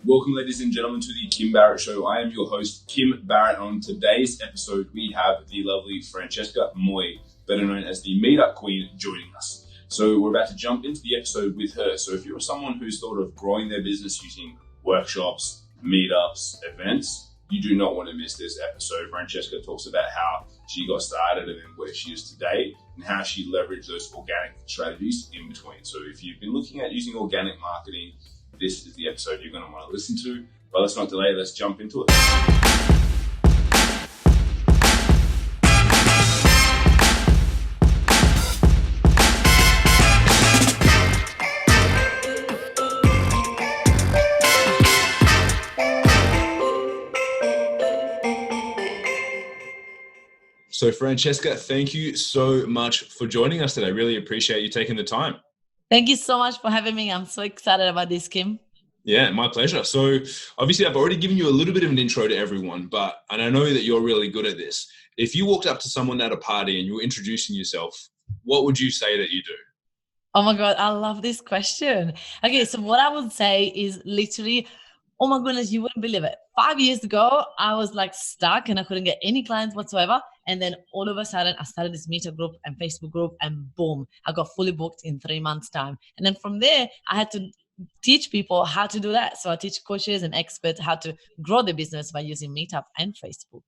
Welcome, ladies and gentlemen, to the Kim Barrett Show. I am your host, Kim Barrett. On today's episode, we have the lovely Francesca Moi, better known as the Meetup Queen, joining us. So we're about to jump into the episode with her. So if you're someone who's thought of growing their business using workshops, meetups, events, you do not want to miss this episode. Francesca talks about how she got started and then where she is today and how she leveraged those organic strategies in between. So if you've been looking at using organic marketing, this is the episode you're going to want to listen to. But let's not delay, let's jump into it. So Francesca, thank you so much for joining us today. Really appreciate you taking the time. Thank you so much for having me. I'm so excited about this, Kim. Yeah, my pleasure. So obviously I've already given you a little bit of an intro to everyone, and I know that you're really good at this. If you walked up to someone at a party and you were introducing yourself, what would you say that you do? Oh my God, I love this question. Okay, so what I would say is literally, oh my goodness, you wouldn't believe it. 5 years ago, I was like stuck and I couldn't get any clients whatsoever. And then all of a sudden, I started this Meetup group and Facebook group, and boom, I got fully booked in 3 months' time. And then from there, I had to teach people how to do that. So I teach coaches and experts how to grow their business by using Meetup and Facebook.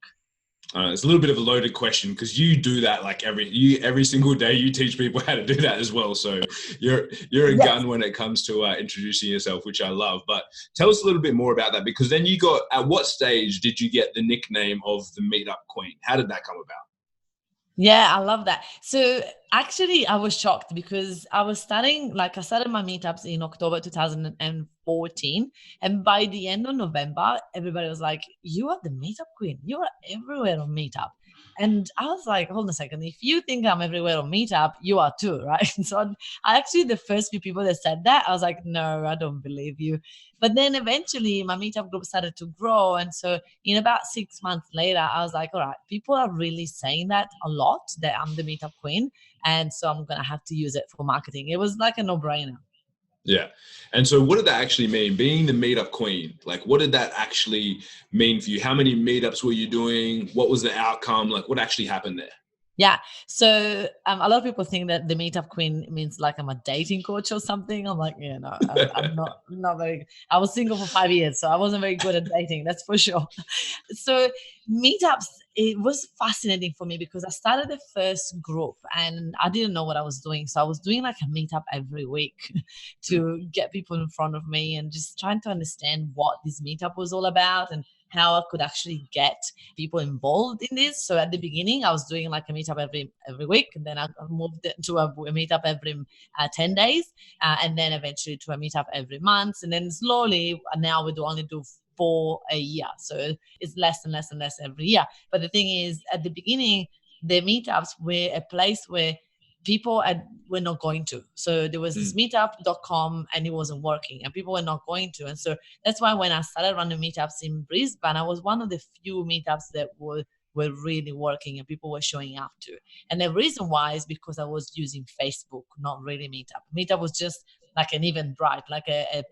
It's a little bit of a loaded question because you do that like every single day. You teach people how to do that as well. So you're a gun when it comes to introducing yourself, which I love. But tell us a little bit more about that, because then at what stage did you get the nickname of the Meetup Queen? How did that come about? Yeah, I love that. So actually, I was shocked because I started my meetups in October 2014. And by the end of November, everybody was like, you are the Meetup Queen. You are everywhere on Meetup. And I was like, hold on a second. If you think I'm everywhere on Meetup, you are too, right? So I actually, the first few people that said that, I was like, no, I don't believe you. But then eventually my Meetup group started to grow. And so in about 6 months later, I was like, all right, people are really saying that a lot, that I'm the Meetup Queen. And so I'm going to have to use it for marketing. It was like a no-brainer. Yeah. And so what did that actually mean? Being the Meetup Queen, like what did that actually mean for you? How many meetups were you doing? What was the outcome? Like what actually happened there? Yeah. So a lot of people think that the Meetup Queen means like I'm a dating coach or something. I'm like, yeah, no, I'm not very, I was single for 5 years, so I wasn't very good at dating. That's for sure. So meetups, it was fascinating for me because I started the first group and I didn't know what I was doing. So I was doing like a meetup every week to get people in front of me and just trying to understand what this meetup was all about and how I could actually get people involved in this. So at the beginning, I was doing like a meetup every week. And then I moved to a meetup every 10 days. And then eventually to a meetup every month. And then slowly, now we only do 4 a year. So it's less and less and less every year. But the thing is, at the beginning, the meetups were a place where people were not going to. So there was this meetup.com and it wasn't working and people were not going to. And so that's why when I started running meetups in Brisbane, I was one of the few meetups that were really working and people were showing up to. And the reason why is because I was using Facebook, not really Meetup. Meetup was just like an Eventbrite, like a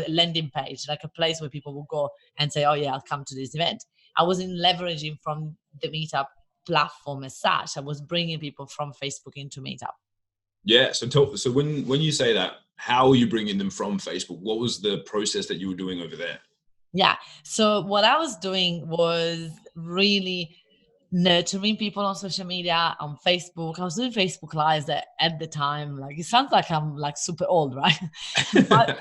landing page, like a place where people will go and say, oh yeah, I'll come to this event. I wasn't leveraging from the Meetup platform as such. I was bringing people from Facebook into Meetup. Yeah. So when you say that, how are you bringing them from Facebook? What was the process that you were doing over there? Yeah. So what I was doing was really nurturing people on social media, on Facebook. I was doing Facebook Lives at the time. Like it sounds like I'm like super old, right? But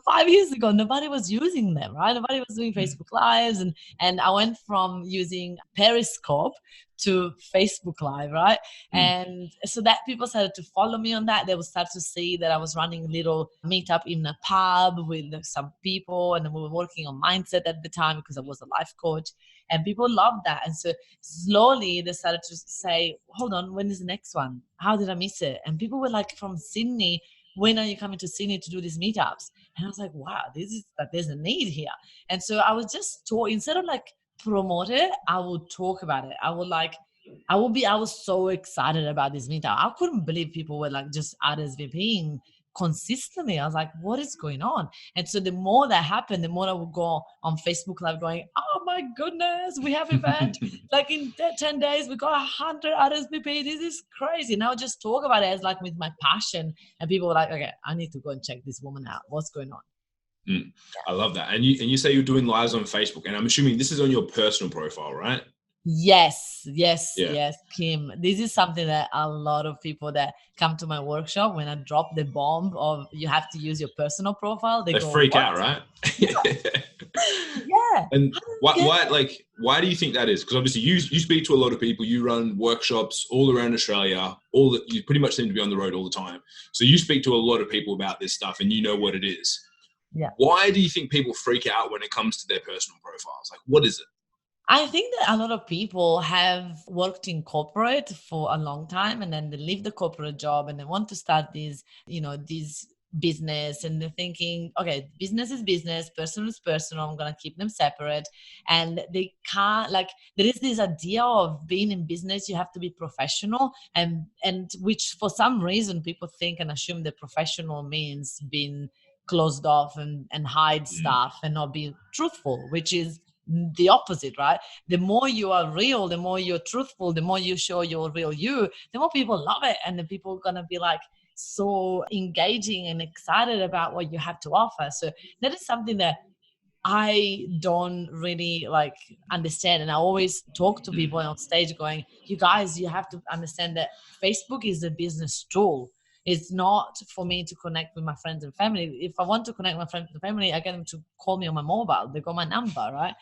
5 years ago, nobody was using them, right? Nobody was doing Facebook Lives. And I went from using Periscope to Facebook Live, right? And so that people started to follow me on that. They would start to see that I was running little meetup in a pub with some people. And we were working on mindset at the time because I was a life coach. And people loved that. And so slowly they started to say, hold on, when is the next one? How did I miss it? And people were like from Sydney, when are you coming to Sydney to do these meetups? And I was like, wow, there's a need here. And so I was just instead of like promote it, I would talk about it. I was so excited about this meetup. I couldn't believe people were like just RSVPing consistently. I was like, what is going on? And so the more that happened, the more I would go on Facebook Live going, oh my goodness, we have event. Like in 10 days, we got 100 RSVP. This is crazy. Now just talk about it as like with my passion. And people were like, okay, I need to go and check this woman out. What's going on? I love that. And you say you're doing lives on Facebook, and I'm assuming this is on your personal profile, right? Yes, Kim. This is something that a lot of people that come to my workshop, when I drop the bomb of you have to use your personal profile, they go, freak out, right? Yeah. And why do you think that is? Because obviously you speak to a lot of people, you run workshops all around Australia, you pretty much seem to be on the road all the time. So you speak to a lot of people about this stuff and you know what it is. Yeah. Why do you think people freak out when it comes to their personal profiles? Like, what is it? I think that a lot of people have worked in corporate for a long time, and then they leave the corporate job and they want to start this business, and they're thinking, okay, business is business, personal is personal, I'm going to keep them separate. And they can't, like, there is this idea of being in business, you have to be professional, and which for some reason people think and assume that professional means being closed off and hide stuff and not be truthful, which is the opposite, right? The more you are real, the more you're truthful, the more you show your real you, the more people love it. And the people are going to be like so engaging and excited about what you have to offer. So that is something that I don't really like understand. And I always talk to people on stage going, you guys, you have to understand that Facebook is a business tool. It's not for me to connect with my friends and family. If I want to connect with my friends and family, I get them to call me on my mobile. They got my number, right?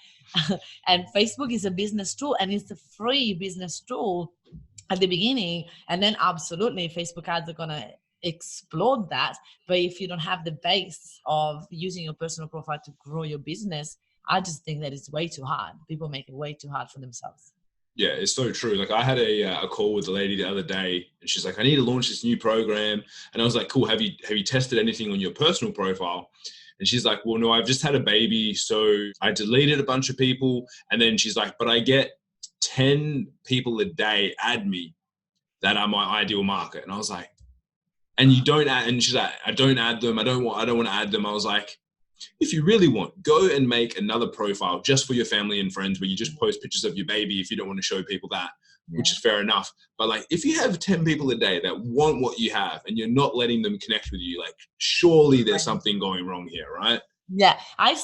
And Facebook is a business tool, and it's a free business tool at the beginning. And then absolutely Facebook ads are going to explode that. But if you don't have the base of using your personal profile to grow your business, I just think that it's way too hard. People make it way too hard for themselves. Yeah, it's so true. Like I had a call with a lady the other day, and she's like, I need to launch this new program. And I was like, cool. Have you tested anything on your personal profile? And she's like, well, no, I've just had a baby. So I deleted a bunch of people. And then she's like, but I get 10 people a day add me that are my ideal market. And I was like, and you don't add, and she's like, I don't add them. I don't want to add them. I was like, if you really want, go and make another profile just for your family and friends where you just post pictures of your baby if you don't want to show people that, which is fair enough. But like, if you have 10 people a day that want what you have and you're not letting them connect with you, like surely there's something going wrong here, right? Yeah, I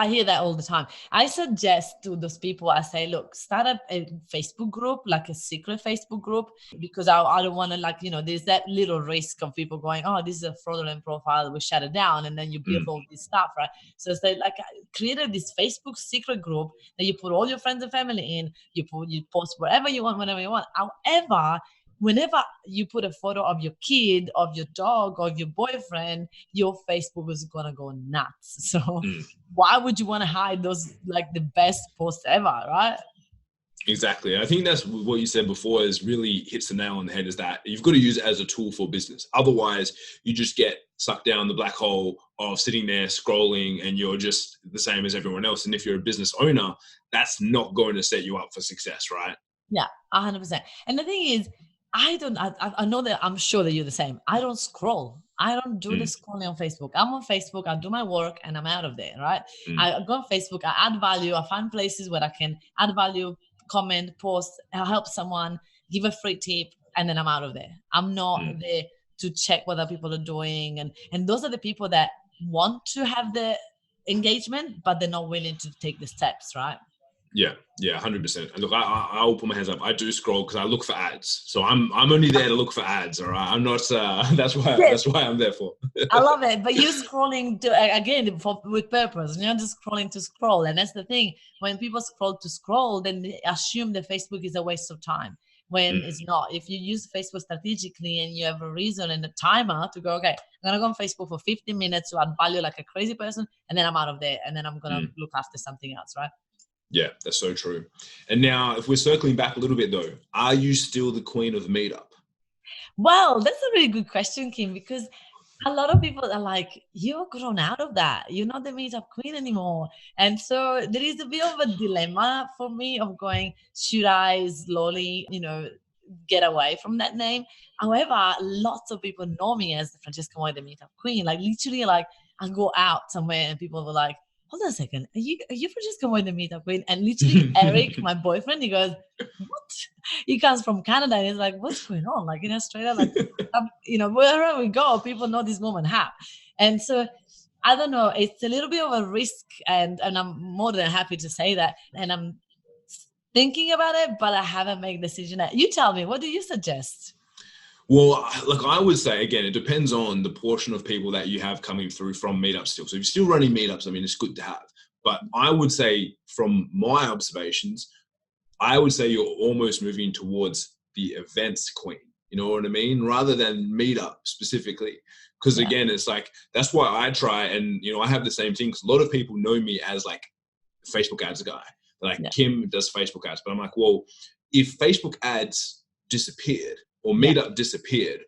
hear that all the time. I suggest to those people, I say, look, start up a Facebook group, like a secret Facebook group, because I don't want to there's that little risk of people going, oh, this is a fraudulent profile, we shut it down. And then you build all this stuff, right? So it's like created this Facebook secret group that you put all your friends and family in, you post wherever you want, whenever you want. However, whenever you put a photo of your kid, of your dog, of your boyfriend, your Facebook is going to go nuts. So why would you want to hide those, like the best posts ever, right? Exactly. I think that's what you said before is really hits the nail on the head, is that you've got to use it as a tool for business. Otherwise, you just get sucked down the black hole of sitting there scrolling and you're just the same as everyone else. And if you're a business owner, that's not going to set you up for success, right? Yeah, 100%. And the thing is, I know that I'm sure that you're the same. I don't scroll. I don't do the scrolling on Facebook. I'm on Facebook, I do my work and I'm out of there, right? I go on Facebook, I add value, I find places where I can add value, comment, post, help someone, give a free tip, and then I'm out of there. I'm not there to check what other people are doing. And those are the people that want to have the engagement, but they're not willing to take the steps, right? Yeah, 100%. And look, I'll put my hands up. I do scroll because I look for ads. So I'm only there to look for ads. All right, I'm not. That's why I'm there for. I love it. But you're scrolling with purpose. You're not just scrolling to scroll. And that's the thing. When people scroll to scroll, then they assume that Facebook is a waste of time. When it's not. If you use Facebook strategically and you have a reason and a timer to go, okay, I'm gonna go on Facebook for 15 minutes to add value like a crazy person, and then I'm out of there, and then I'm gonna look after something else, right? Yeah, that's so true. And now, if we're circling back a little bit though, are you still the queen of Meetup? Well, that's a really good question, Kim, because a lot of people are like, you've grown out of that. You're not the Meetup Queen anymore. And so there is a bit of a dilemma for me of going, should I slowly, get away from that name. However, lots of people know me as the Francesca Moi, the Meetup Queen. Like literally, like I go out somewhere and people were like, hold on a second, are you Francesca Moi, the Meetup Queen? And literally Eric, my boyfriend, he goes, what? He comes from Canada and he's like, what's going on? Like in Australia, like, wherever we go, people know this woman have. And so I don't know, it's a little bit of a risk, and I'm more than happy to say that. And I'm thinking about it, but I haven't made a decision yet. You tell me, what do you suggest? Well, like I would say, again, it depends on the portion of people that you have coming through from meetups still. So if you're still running meetups, I mean, it's good to have. But I would say from my observations, I would say you're almost moving towards the events queen. You know what I mean? Rather than meetup specifically. Because again, it's like, that's why I try. And, I have the same thing. Because a lot of people know me as like Facebook ads guy. Like Kim does Facebook ads. But I'm like, well, if Facebook ads disappeared, or Meetup disappeared,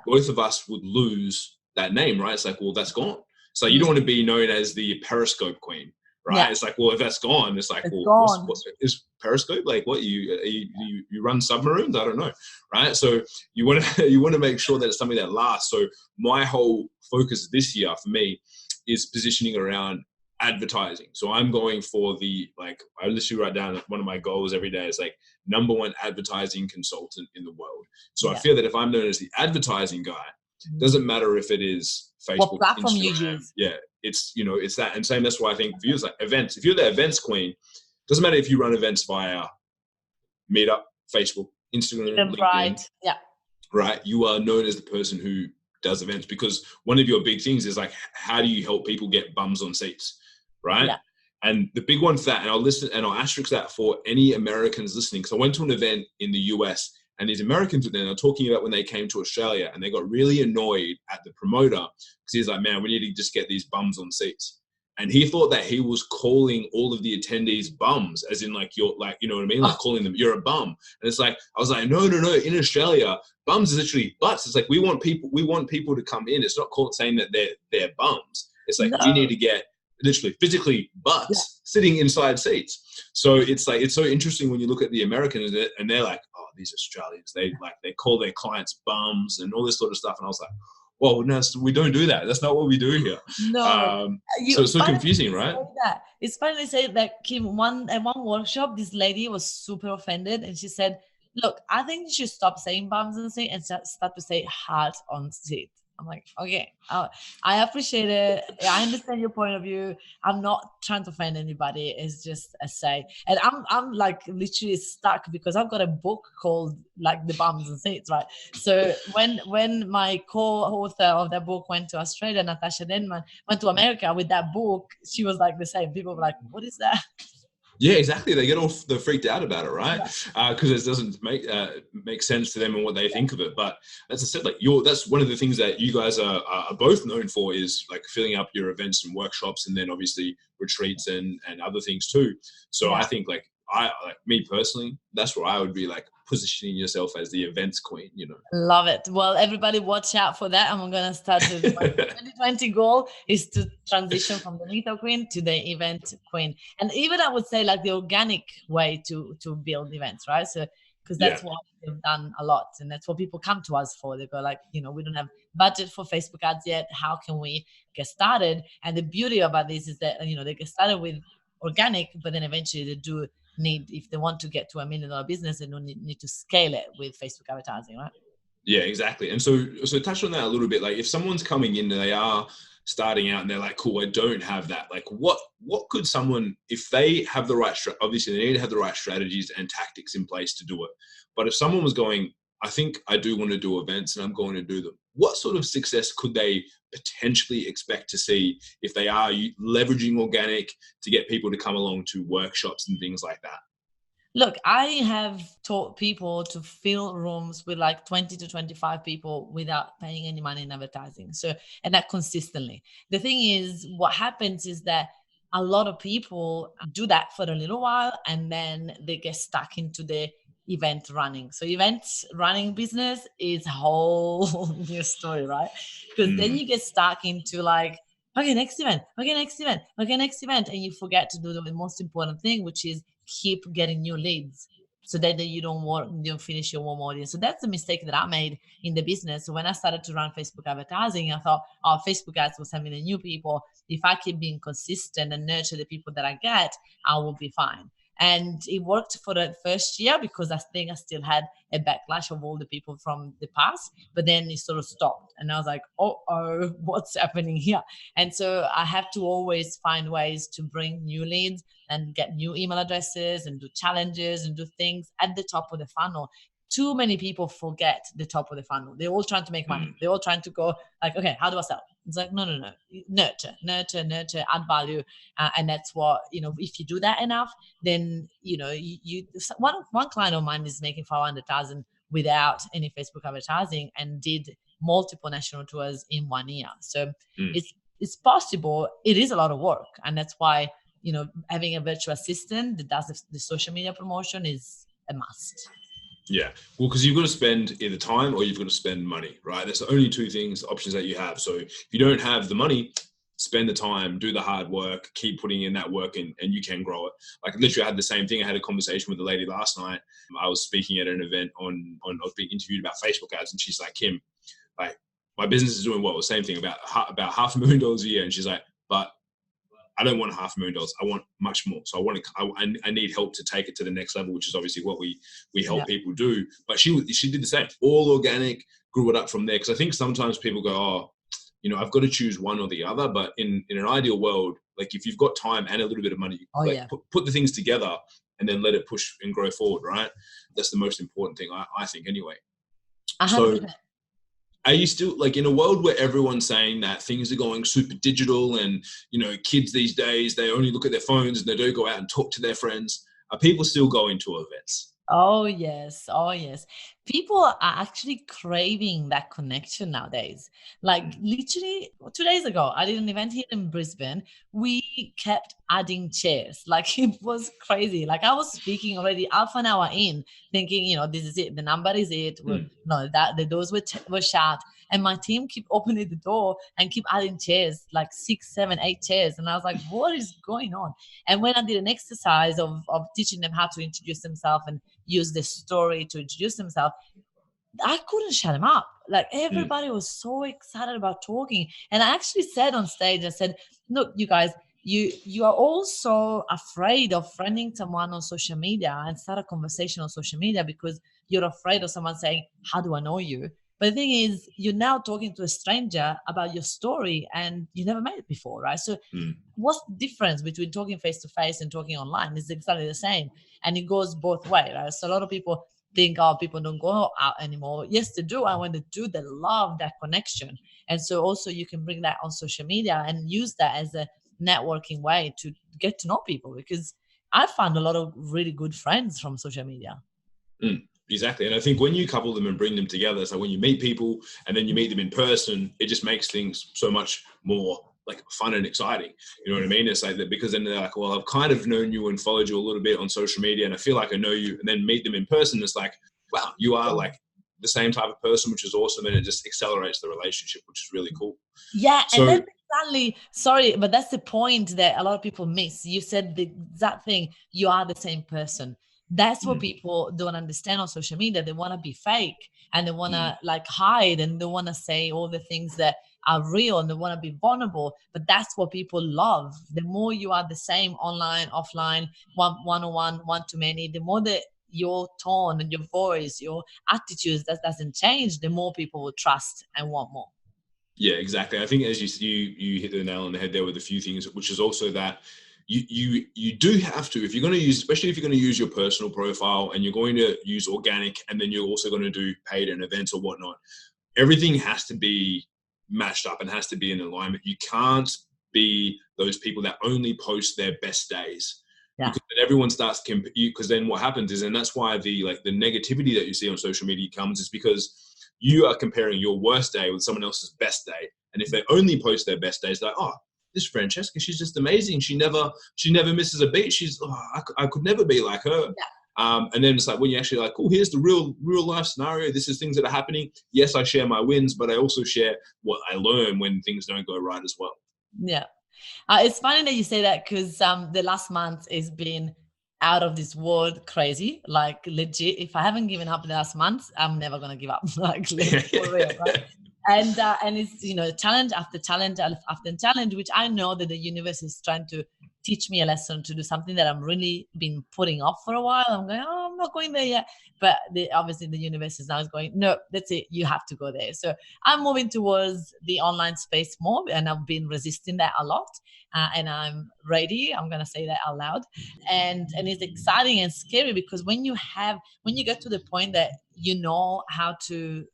both of us would lose that name, right? It's like, well, that's gone. So you don't want to be known as the Periscope queen, right? Yeah. It's like, well, if that's gone, it's like, what's is Periscope? Like, what you run submarines? I don't know, right? So you want to make sure that it's something that lasts. So my whole focus this year for me is positioning around advertising. So I'm going for I literally write down one of my goals every day is like #1 advertising consultant in the world. So I feel that if I'm known as the advertising guy, doesn't matter if it is Facebook, what platform Instagram, you use. Yeah, it's that. And same, that's why I think for you, it's like events. If you're the events queen, doesn't matter if you run events via Meetup, Facebook, Instagram, LinkedIn, right? You are known as the person who does events, because one of your big things is like, how do you help people get bums on seats? Right. Yeah. And the big one for that, and I'll asterisk that for any Americans listening, because I went to an event in the US and these Americans were there, and they're talking about when they came to Australia and they got really annoyed at the promoter because he's like, man, we need to just get these bums on seats. And he thought that he was calling all of the attendees bums, as in like, you're like, you know what I mean? Like calling them, you're a bum. And it's like, I was like, no. In Australia, bums is literally butts. It's like, we want people to come in. It's not called saying that they're bums. It's like, we need to get literally physically butts sitting inside seats. So it's like, it's so interesting when you look at the Americans and they're like, oh, these Australians, they call their clients bums and all this sort of stuff. And I was like, well, no, we don't do that. That's not what we do here. No. So it's so confusing, right? It's funny to say that, Kim, at one workshop, this lady was super offended and she said, look, I think you should stop saying bums on seat and start to say heart on seat. I'm like, okay, I appreciate it. I understand your point of view. I'm not trying to offend anybody. It's just a say. And I'm like literally stuck because I've got a book called like The Bums and Seats, right? So when my co-author of that book went to Australia, Natasha Denman, went to America with that book, she was like the same. People were like, what is that? Yeah, exactly. They get they're freaked out about it, right? Because it doesn't make sense to them and what they think of it. But as I said, like that's one of the things that you guys are both known for, is like filling up your events and workshops, and then obviously retreats and other things too. So I think like me personally, that's where I would be like positioning yourself as the events queen, Love it. Well, everybody watch out for that. I'm going to start with my 2020 goal is to transition from the Meetup Queen to the event queen. And even I would say like the organic way to build events, right? So, because that's what we've done a lot. And that's what people come to us for. They go like, we don't have budget for Facebook ads yet. How can we get started? And the beauty about this is that, they get started with organic, but then eventually they do need, if they want to get to $1 million business, they don't need to scale it with Facebook advertising, right? Yeah, exactly. And so touch on that a little bit. Like if someone's coming in and they are starting out and they're like, cool, I don't have that. Like what could someone, if they have the right, obviously they need to have the right strategies and tactics in place to do it. But if someone was going, I think I do want to do events and I'm going to do them, what sort of success could they potentially expect to see if they are leveraging organic to get people to come along to workshops and things like that? Look, I have taught people to fill rooms with like 20 to 25 people without paying any money in advertising. So, and that consistently. The thing is, what happens is that a lot of people do that for a little while and then they get stuck into the event running. So events running business is a whole new story, right? Because then you get stuck into like, okay, next event, and you forget to do the most important thing, which is keep getting new leads. so that you don't finish your warm audience. So that's the mistake that I made in the business. So when I started to run Facebook advertising, I thought, oh, Facebook ads was having the new people. If I keep being consistent and nurture the people that I get, I will be fine. And it worked for the first year because I think I still had a backlash of all the people from the past, but then it sort of stopped. And I was like, oh, what's happening here? And so I have to always find ways to bring new leads and get new email addresses and do challenges and do things at the top of the funnel. Too many people forget the top of the funnel. They're all trying to make money. They're all trying to go like, okay, how do I sell? It's like, no. Nurture, add value. And that's what, if you do that enough, then, one client of mine is making 500,000 without any Facebook advertising and did multiple national tours in 1 year. So it's possible. It is a lot of work. And that's why, having a virtual assistant that does the social media promotion is a must. Yeah, well, because you've got to spend either time or you've got to spend money, right? That's the only two options that you have. So if you don't have the money, spend the time, do the hard work, keep putting in that work, and you can grow it. Like literally, I had the same thing. I had a conversation with a lady last night. I was speaking at an event I was being interviewed about Facebook ads, and she's like, Kim, like my business is doing well. Same thing, about $500,000 a year, and she's like, but I don't want $500,000. I want much more. So I need help to take it to the next level, which is obviously what we help people do. But she did the same, all organic, grew it up from there. Because I think sometimes people go, oh, I've got to choose one or the other. But in an ideal world, like if you've got time and a little bit of money, put the things together and then let it push and grow forward, right? That's the most important thing, I think, anyway. 100%. So are you still, like, in a world where everyone's saying that things are going super digital and, kids these days, they only look at their phones and they don't go out and talk to their friends, are people still going to events? Oh, yes. People are actually craving that connection nowadays. Like literally 2 days ago, I did an event here in Brisbane. We kept adding chairs. Like it was crazy. Like I was speaking already half an hour in thinking, this is it. The number is it. That the doors were shut. And my team keep opening the door and keep adding chairs, like 6, 7, 8 chairs. And I was like, what is going on? And when I did an exercise of teaching them how to introduce themselves and use the story to introduce themselves, I couldn't shut them up. Like everybody was so excited about talking. And I actually said on stage, I said, look, you guys, you are all so afraid of friending someone on social media and start a conversation on social media because you're afraid of someone saying, how do I know you? But the thing is, you're now talking to a stranger about your story and you never met it before, right? So what's the difference between talking face-to-face and talking online? It's exactly the same. And it goes both ways, right? So a lot of people think, oh, people don't go out anymore. Yes, they do. And when they do, they love that connection. And so also you can bring that on social media and use that as a networking way to get to know people, because I found a lot of really good friends from social media. Exactly. And I think when you couple them and bring them together, so when you meet people and then you meet them in person, it just makes things so much more like fun and exciting. You know what I mean? It's like that, because then they're like, well, I've kind of known you and followed you a little bit on social media and I feel like I know you, and then meet them in person. It's like, wow, you are like the same type of person, which is awesome. And it just accelerates the relationship, which is really cool. Yeah. So, and then exactly, sorry, but that's the point that a lot of people miss. You said the exact thing. You are the same person. That's what people don't understand on social media. They want to be fake and they want to like hide and they want to say all the things that are real and they want to be vulnerable. But that's what people love. The more you are the same online, offline, one-on-one, one-to-many, the more that your tone and your voice, your attitudes, that doesn't change, the more people will trust and want more. Yeah, exactly. I think as you hit the nail on the head there with a few things, which is also that you do have to, if you're going to use, especially if you're going to use your personal profile and you're going to use organic and then you're also going to do paid and events or whatnot, everything has to be matched up and has to be in alignment. You can't be those people that only post their best days. Yeah. Because then everyone starts to compare you, because then what happens is, and that's why the negativity that you see on social media comes, is because you are comparing your worst day with someone else's best day. And if they only post their best days, they're like, oh, this Francesca, she's just amazing. She never misses a beat. I could never be like her. Yeah. And then it's like, when you actually like, oh, here's the real life scenario. This is things that are happening. Yes, I share my wins, but I also share what I learn when things don't go right as well. Yeah. It's funny that you say that, because the last month has been out of this world crazy, like legit. If I haven't given up the last month, I'm never gonna give up. Like for real, right? And it's, you know, challenge after challenge after challenge, which I know that the universe is trying to teach me a lesson to do something that I'm really been putting off for a while. I'm going, oh, I'm not going there yet. But obviously the universe is now going, no, that's it. You have to go there. So I'm moving towards the online space more, and I've been resisting that a lot. And I'm ready. I'm gonna say that out loud, and it's exciting and scary because when you get to the point that you know how to,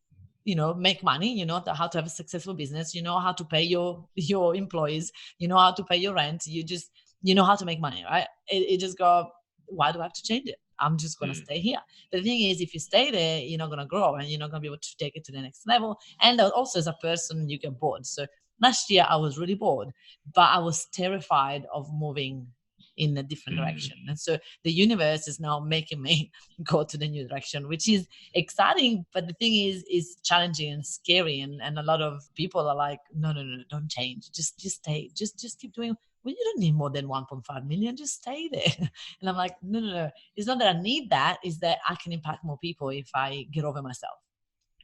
you know, make money, you know how to have a successful business, you know how to pay your employees, you know how to pay your rent, you know how to make money, right? It just go, why do I have to change it? I'm just going to stay here. But the thing is, if you stay there, you're not going to grow and you're not going to be able to take it to the next level. And also as a person, you get bored. So last year I was really bored, but I was terrified of moving in a different direction. And so the universe is now making me go to the new direction, which is exciting. But the thing is challenging and scary. And a lot of people are like, no, don't change. Just stay. Just keep doing. Well, you don't need more than 1.5 million. Just stay there. And I'm like, no. It's not that I need that. It's that I can impact more people if I get over myself.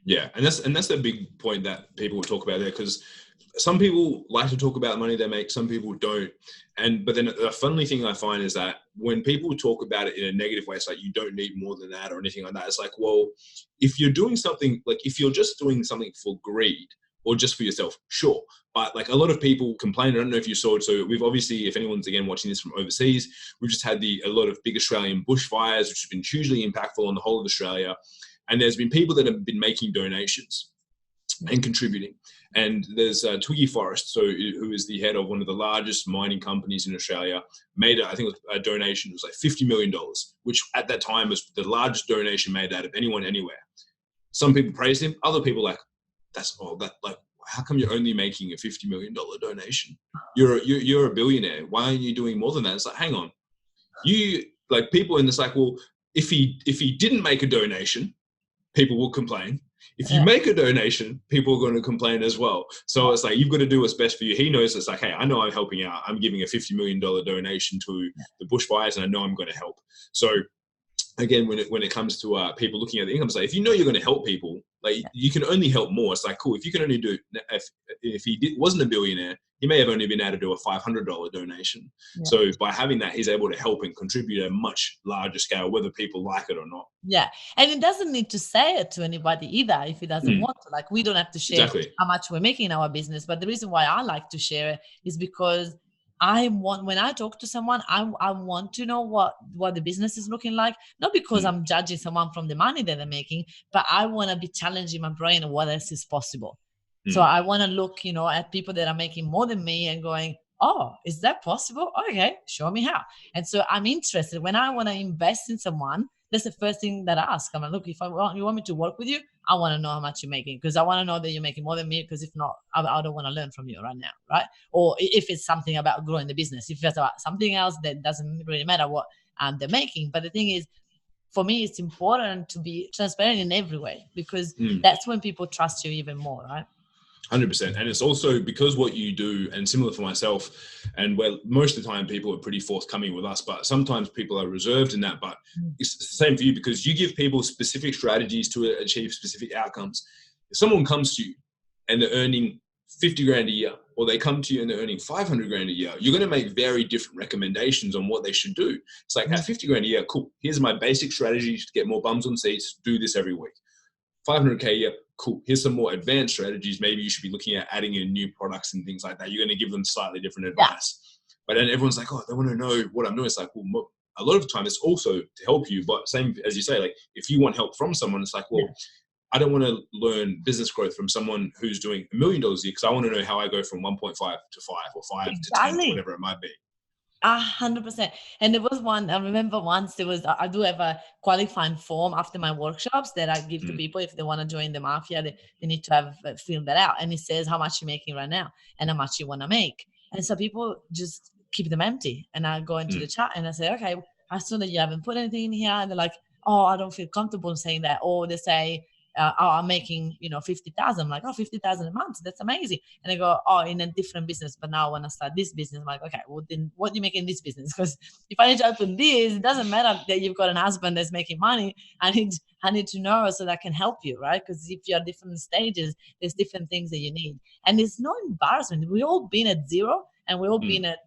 Yeah, and that's the big point that people will talk about there, because some people like to talk about the money they make, some people don't. But then the funny thing I find is that when people talk about it in a negative way, it's like you don't need more than that or anything like that. It's like, well, if you're doing something, like if you're just doing something for greed or just for yourself, sure. But like a lot of people complain, I don't know if you saw it. So we've obviously, if anyone's again watching this from overseas, we've just had a lot of big Australian bushfires, which have been hugely impactful on the whole of Australia. And there's been people that have been making donations and contributing. And there's Twiggy Forrest, who is the head of one of the largest mining companies in Australia, made I think it was a donation. It was like $50 million, which at that time was the largest donation made out of anyone anywhere. Some people praised him. Other people like, how come you're only making a $50 million donation? You're a billionaire. Why aren't you doing more than that? It's like, hang on, people in this like, well, if he didn't make a donation, people will complain. If you make a donation, people are going to complain as well. So it's like, you've got to do what's best for you. He knows it's like, hey, I know I'm helping out. I'm giving a $50 million donation to the bushfires, and I know I'm going to help. So again, when it comes to people looking at the income, it's like, if you know you're going to help people, like you can only help more. It's like, cool, if you can only do, if he wasn't a billionaire, he may have only been able to do a $500 donation. Yeah. So by having that, he's able to help and contribute at a much larger scale, whether people like it or not. Yeah. And it doesn't need to say it to anybody either if he doesn't want to. Like, we don't have to share how much we're making in our business. But the reason why I like to share it is because when I talk to someone, I want to know what the business is looking like, not because I'm judging someone from the money that they're making, but I want to be challenging my brain on what else is possible. So I want to look, at people that are making more than me and going, oh, is that possible? Okay, show me how. And so I'm interested. When I want to invest in someone, that's the first thing that I ask. I'm like, look, if you want me to work with you, I want to know how much you're making, because I want to know that you're making more than me, because if not, I don't want to learn from you right now, right? Or if it's something about growing the business, if it's about something else, that doesn't really matter what they're making. But the thing is, for me, it's important to be transparent in every way, because that's when people trust you even more, right? 100%. And it's also because what you do, and similar for myself, and where most of the time people are pretty forthcoming with us, but sometimes people are reserved in that. But it's the same for you, because you give people specific strategies to achieve specific outcomes. If someone comes to you and they're earning 50 grand a year, or they come to you and they're earning 500 grand a year, you're going to make very different recommendations on what they should do. It's like, at 50 grand a year, cool, here's my basic strategy to get more bums on seats, do this every week. 500K a year, cool, here's some more advanced strategies. Maybe you should be looking at adding in new products and things like that. You're going to give them slightly different advice. But then everyone's like, oh, they want to know what I'm doing. It's like, well, a lot of the time it's also to help you. But same as you say, like, if you want help from someone, it's like, well, I don't want to learn business growth from someone who's doing $1 million a year, because I want to know how I go from 1.5 to 5 or 5 to 10, to whatever it might be. 100%. And there was one, I remember once I do have a qualifying form after my workshops that I give to people if they want to join the mafia. They need to have filled that out. And it says how much you're making right now and how much you want to make. And so people just keep them empty. And I go into the chat and I say, okay, I saw that you haven't put anything in here. And they're like, oh, I don't feel comfortable saying that. Or they say, I'm making, 50,000. I'm like, 50,000 a month. That's amazing. And they go, in a different business. But now I want to start this business. I'm like, okay, well then what do you make in this business? Because if I need to open this, it doesn't matter that you've got an husband that's making money. I need to know so that I can help you, right? Because if you're at different stages, there's different things that you need. And it's no embarrassment. We all been at 0 and we all been at,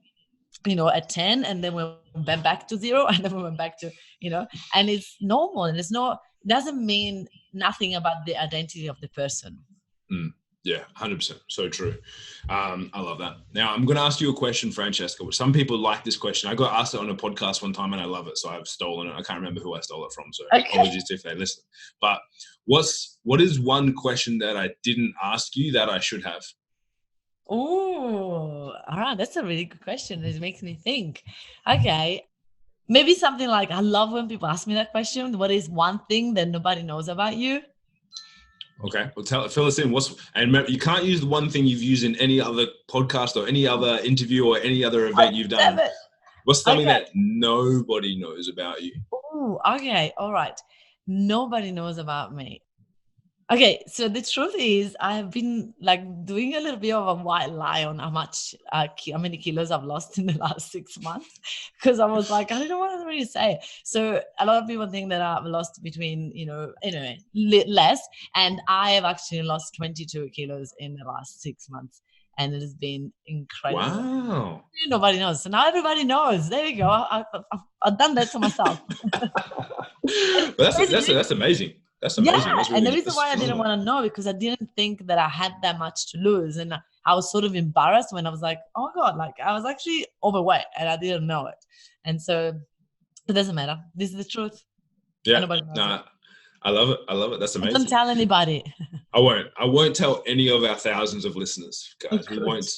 at 10, and then we went back to 0, and then we went back to, and it's normal, and doesn't mean nothing about the identity of the person. Yeah, 100%. So true. I love that. Now, I'm going to ask you a question, Francesca. Some people like this question. I got asked it on a podcast one time and I love it. So I've stolen it. I can't remember who I stole it from. So apologies if they listen. But what is one question that I didn't ask you that I should have? Oh, all right. That's a really good question. It makes me think. Okay. Maybe something like, I love when people ask me that question. What is one thing that nobody knows about you? Okay, well, fill us in. And remember, you can't use the one thing you've used in any other podcast or any other interview or any other event you've done. What's something that nobody knows about you? Oh, okay. All right. Nobody knows about me. Okay, so the truth is, I have been doing a little bit of a white lie on how many kilos I've lost in the last 6 months, because I was like, I don't know what to really say. So a lot of people think that I've lost between, less, and I have actually lost 22 kilos in the last 6 months, and it has been incredible. Wow! Nobody knows, so now everybody knows. There we go. I've done that to myself. That's amazing. That's amazing. Yeah, really, and the reason why I didn't want to know, because I didn't think that I had that much to lose, and I was sort of embarrassed when I was like, oh my God, I was actually overweight and I didn't know it. And so it doesn't matter. This is the truth. Yeah, I love it. That's amazing. Don't tell anybody. I won't tell any of our thousands of listeners, guys. We won't.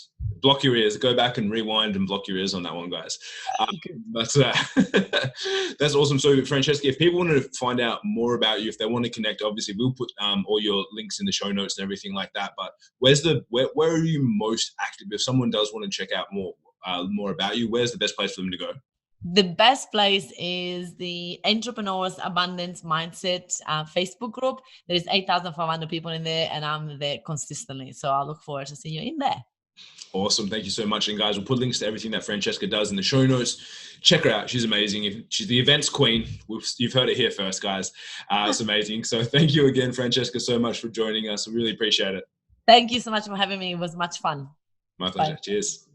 Block your ears. Go back and rewind and block your ears on that one, guys. That's awesome. So, Francesca, if people want to find out more about you, if they want to connect, obviously we'll put all your links in the show notes and everything like that. But where are you most active? If someone does want to check out more about you, where's the best place for them to go? The best place is the Entrepreneurs Abundance Mindset Facebook group. There is 8,500 people in there, and I'm there consistently. So I look forward to seeing you in there. Awesome. Thank you so much. And guys, we'll put links to everything that Francesca does in the show notes. Check her out. She's amazing. She's the events queen. You've heard it here first, guys. It's amazing. So thank you again, Francesca, so much for joining us. I really appreciate it. Thank you so much for having me. It was much fun. My pleasure. Bye. Cheers.